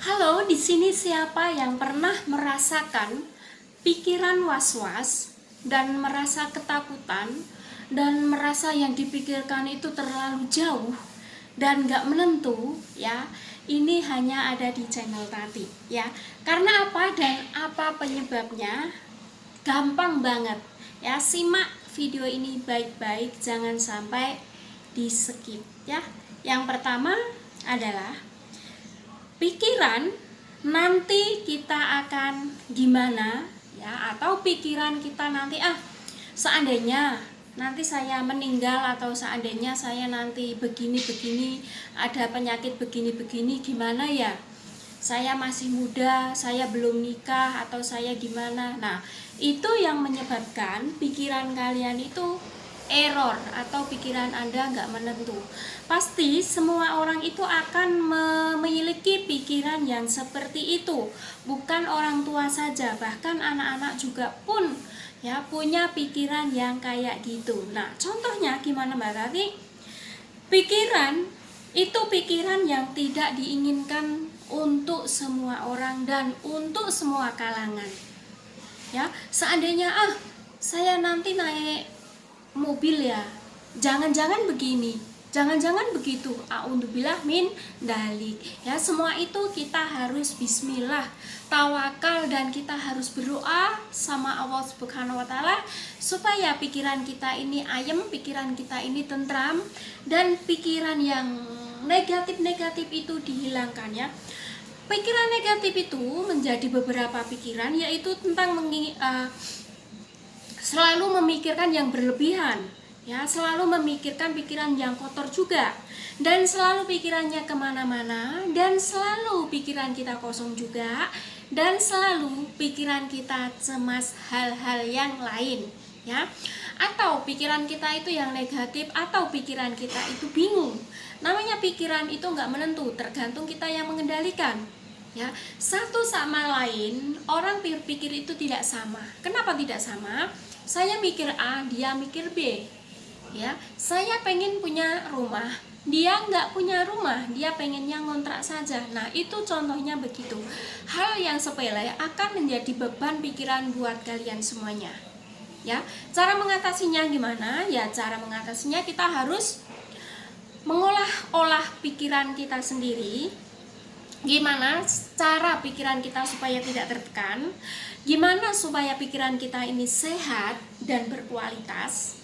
Halo, di sini siapa yang pernah merasakan pikiran was-was dan merasa ketakutan dan merasa yang dipikirkan itu terlalu jauh dan gak menentu ya. Ini hanya ada di channel Tati ya. Karena apa dan apa penyebabnya? Gampang banget ya. Simak video ini baik-baik, jangan sampai di skip ya. Yang pertama adalah pikiran nanti kita akan gimana ya, atau pikiran kita nanti seandainya nanti saya meninggal, atau seandainya saya nanti begini-begini, ada penyakit begini-begini, gimana ya, saya masih muda, saya belum nikah, atau saya gimana. Nah, itu yang menyebabkan pikiran kalian itu error, atau pikiran Anda nggak menentu. Pasti semua orang itu akan memiliki pikiran yang seperti itu. Bukan orang tua saja, bahkan anak-anak juga pun ya punya pikiran yang kayak gitu. Nah, contohnya gimana Mbak Tati? Pikiran itu pikiran yang tidak diinginkan untuk semua orang dan untuk semua kalangan. Ya, seandainya saya nanti naik mobil ya, jangan-jangan begini, jangan-jangan begitu, a'udzubillah min dalik ya. Semua itu kita harus bismillah, tawakal, dan kita harus berdoa sama Allah Subhanahu wa taala supaya pikiran kita ini ayem, pikiran kita ini tentram, dan pikiran yang negatif-negatif itu dihilangkan ya. Pikiran negatif itu menjadi beberapa pikiran, yaitu tentang selalu memikirkan yang berlebihan ya, selalu memikirkan pikiran yang kotor juga, dan selalu pikirannya kemana-mana, dan selalu pikiran kita kosong juga, dan selalu pikiran kita cemas hal-hal yang lain ya. Atau pikiran kita itu yang negatif, atau pikiran kita itu bingung. Namanya pikiran itu nggak menentu, tergantung kita yang mengendalikan ya. Satu sama lain orang berpikir itu tidak sama. Kenapa tidak sama? Saya mikir A, dia mikir B ya. Saya pengen punya rumah, dia nggak punya rumah, dia pengennya ngontrak saja. Nah, itu contohnya begitu. Hal yang sepele akan menjadi beban pikiran buat kalian semuanya ya. Cara mengatasinya gimana? Ya, cara mengatasinya kita harus mengolah-olah pikiran kita sendiri. Gimana cara pikiran kita supaya tidak tertekan? Gimana supaya pikiran kita ini sehat dan berkualitas?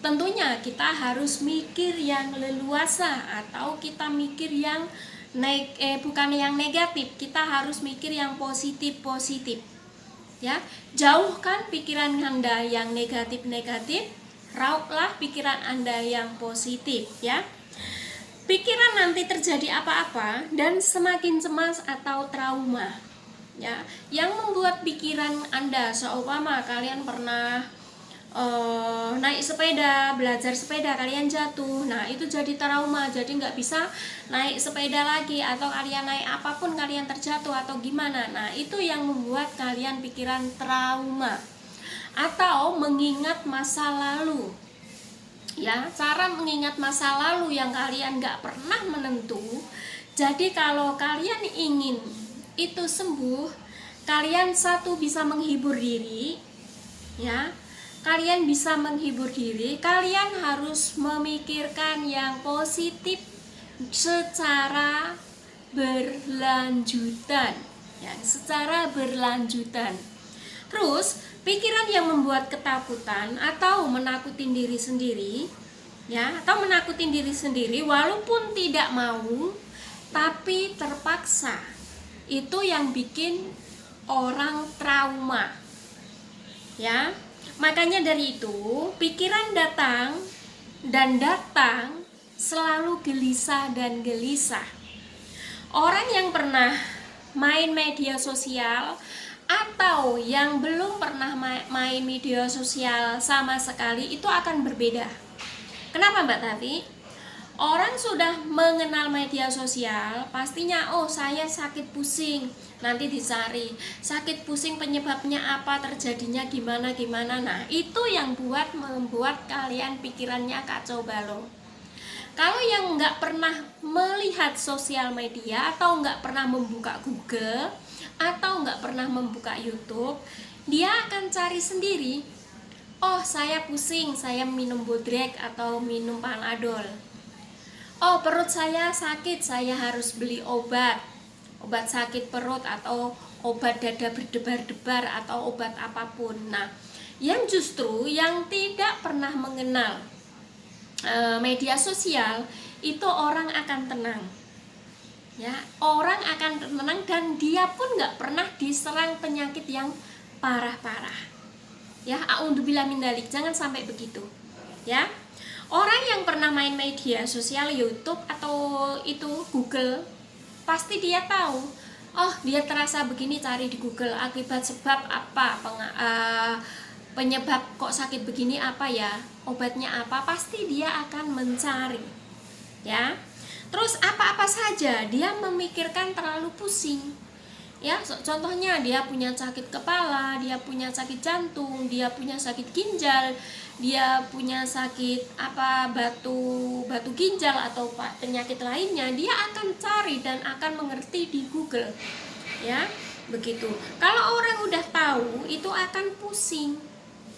Tentunya kita harus mikir yang leluasa, atau kita mikir yang bukan yang negatif, kita harus mikir yang positif-positif. Ya, jauhkan pikiran Anda yang negatif-negatif, rauplah pikiran Anda yang positif ya. Pikiran nanti terjadi apa-apa dan semakin cemas atau trauma ya, yang membuat pikiran Anda, seumpama kalian pernah naik sepeda, belajar sepeda, kalian jatuh, nah itu jadi trauma, jadi nggak bisa naik sepeda lagi, atau kalian naik apapun kalian terjatuh atau gimana. Nah, itu yang membuat kalian pikiran trauma atau mengingat masa lalu ya. Cara mengingat masa lalu yang kalian gak pernah menentu. Jadi kalau kalian ingin itu sembuh, kalian satu bisa menghibur diri ya. Kalian bisa menghibur diri, kalian harus memikirkan yang positif secara berlanjutan ya, secara berlanjutan. Terus pikiran yang membuat ketakutan atau menakutin diri sendiri ya, atau menakutin diri sendiri walaupun tidak mau tapi terpaksa, itu yang bikin orang trauma ya. Makanya dari itu pikiran datang dan datang selalu gelisah dan gelisah. Orang yang pernah main media sosial atau yang belum pernah main media sosial sama sekali itu akan berbeda. Kenapa Mbak Tati? Orang sudah mengenal media sosial, pastinya saya sakit pusing, nanti dicari sakit pusing penyebabnya apa, terjadinya gimana. Nah, itu yang membuat kalian pikirannya kacau balau. Kalau yang nggak pernah melihat sosial media atau nggak pernah membuka Google atau nggak pernah membuka YouTube, dia akan cari sendiri. Oh, saya pusing, saya minum bodrek atau minum panadol. Oh, perut saya sakit, saya harus beli obat sakit perut atau obat dada berdebar-debar atau obat apapun. Nah, yang justru yang tidak pernah mengenal media sosial itu orang akan tenang, ya, orang akan tenang dan dia pun nggak pernah diserang penyakit yang parah-parah, ya. A'udzubillah min dzalik, jangan sampai begitu, ya. Orang yang pernah main media sosial, YouTube atau itu Google, pasti dia tahu. Oh, dia terasa begini, cari di Google akibat sebab apa, penyebab kok sakit begini apa ya, obatnya apa, pasti dia akan mencari, ya. Terus apa-apa saja dia memikirkan terlalu pusing, ya. Contohnya dia punya sakit kepala, dia punya sakit jantung, dia punya sakit ginjal, dia punya sakit batu ginjal atau penyakit lainnya, dia akan cari dan akan mengerti di Google, ya. Begitu. Kalau orang udah tahu itu akan pusing,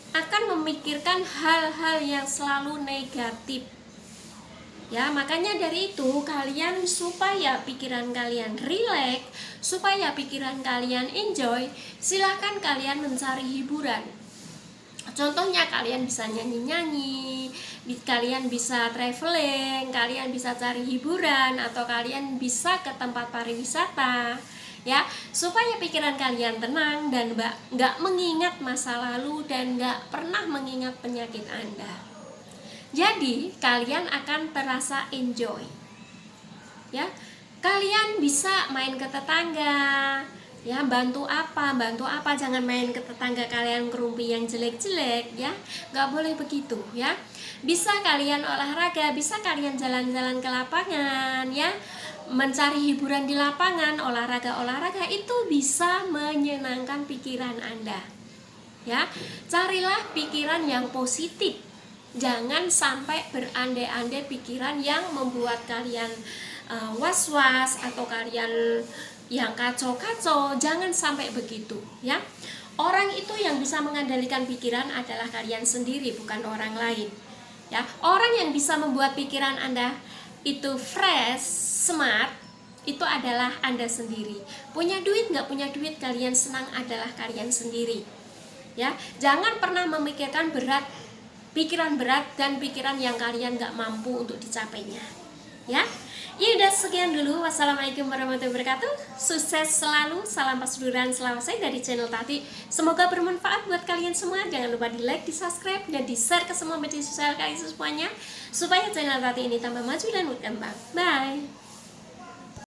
akan memikirkan hal-hal yang selalu negatif, ya. Makanya dari itu kalian, supaya pikiran kalian rileks, supaya pikiran kalian enjoy, silahkan kalian mencari hiburan. Contohnya kalian bisa nyanyi-nyanyi, kalian bisa traveling, kalian bisa cari hiburan, atau kalian bisa ke tempat pariwisata, ya, supaya pikiran kalian tenang dan nggak mengingat masa lalu dan nggak pernah mengingat penyakit Anda. Jadi kalian akan terasa enjoy, ya. Kalian bisa main ke tetangga, ya, bantu apa, jangan main ke tetangga kalian ngerumpi yang jelek-jelek, ya, nggak boleh begitu, ya. Bisa kalian olahraga, bisa kalian jalan-jalan ke lapangan, ya, mencari hiburan di lapangan, olahraga itu bisa menyenangkan pikiran Anda, ya. Carilah pikiran yang positif, jangan sampai berandai-andai pikiran yang membuat kalian was-was atau kalian yang kacau-kacau, jangan sampai begitu, ya. Orang itu yang bisa mengendalikan pikiran adalah kalian sendiri, bukan orang lain, ya. Orang yang bisa membuat pikiran Anda itu fresh, smart, itu adalah Anda sendiri. Punya duit nggak punya duit, kalian senang adalah kalian sendiri, ya. Jangan pernah memikirkan pikiran berat dan pikiran yang kalian nggak mampu untuk dicapainya, ya. Ya udah, sekian dulu. Wassalamualaikum warahmatullahi wabarakatuh. Sukses selalu, salam pasuduran selamat saya dari channel Tati. Semoga bermanfaat buat kalian semua. Jangan lupa di like, di subscribe, dan di share ke semua media sosial kalian semuanya, supaya channel Tati ini tambah maju dan berkembang. Bye.